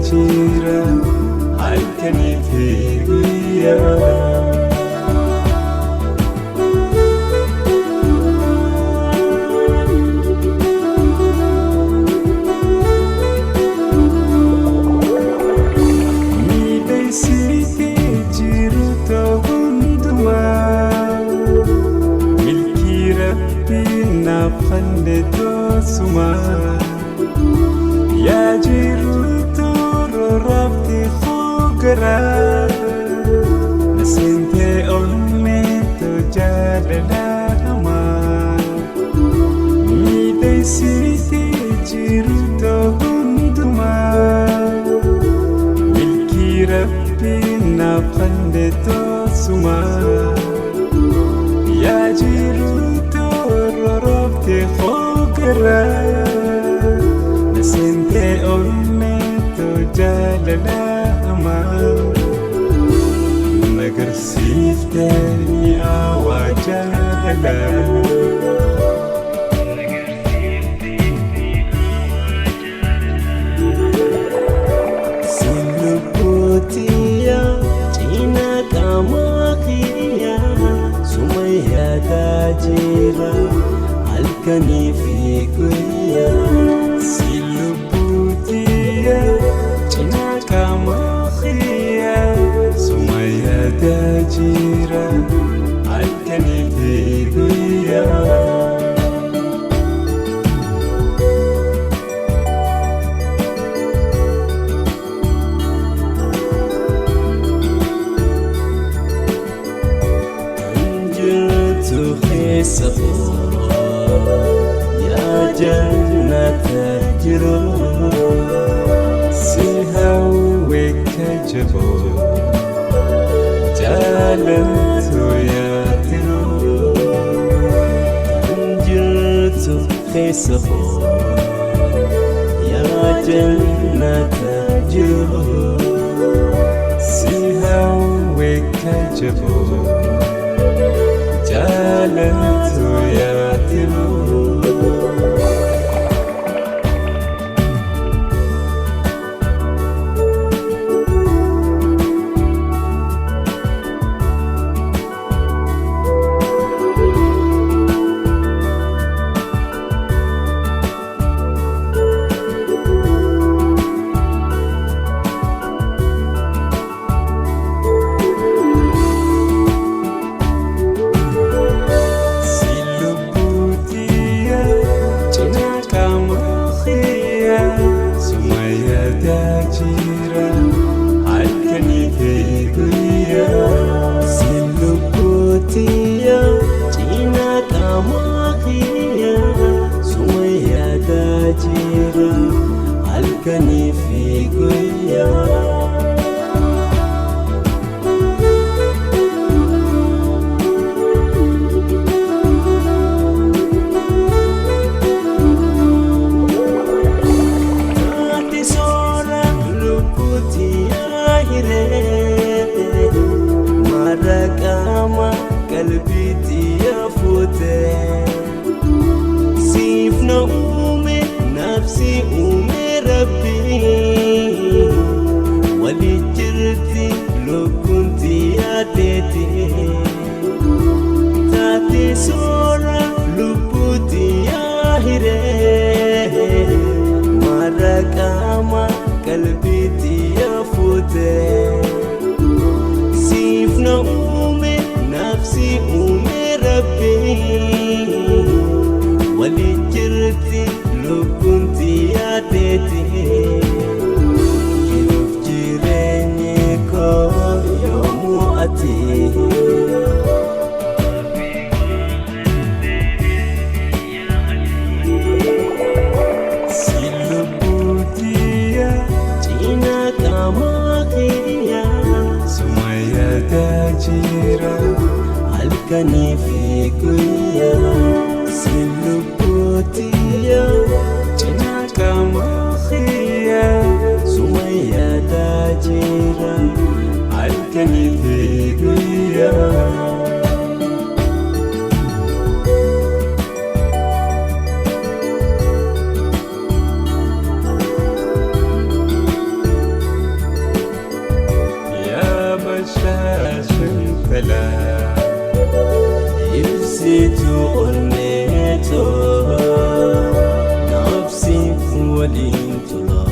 jira halkanii fi guyyaa. Ya jiru turu rafti khugara nasinte onne to jadala hama mi dei siti jiru to hunduma milki rabbi na khande to suma ya jiru turu rafti khugara nasinte onne to jalala ama nagar siftani awajala siluputia cina kamakia sumaya tajira halkani fi kuya siluputia cina kamakia sumaya tajira halkani fi kuya. Ya jannat jiru sihawe kajabo jalan tu ya tiru anjirtu khisahu ya jannat jiru sihawe kajabo jalan tu ya tiru. Halkani fi guyyaa. Ati sora luputi ahire marakama kalbiti yafute sifna ume nafsi ume rabbi wali jirti lukunti atete tati sora luputi ahire marakama kalbiti yafute sifna ume nafsi ume rabbi wali jirti lukunti atete kiruf jirenye ko yomu ati siluputia cina kamakia sumaya tajira halkani fi kuya siluputia cina kamakia sumaya tajira halkani fi kuya. gala ibsitu onneto nafsi walin tula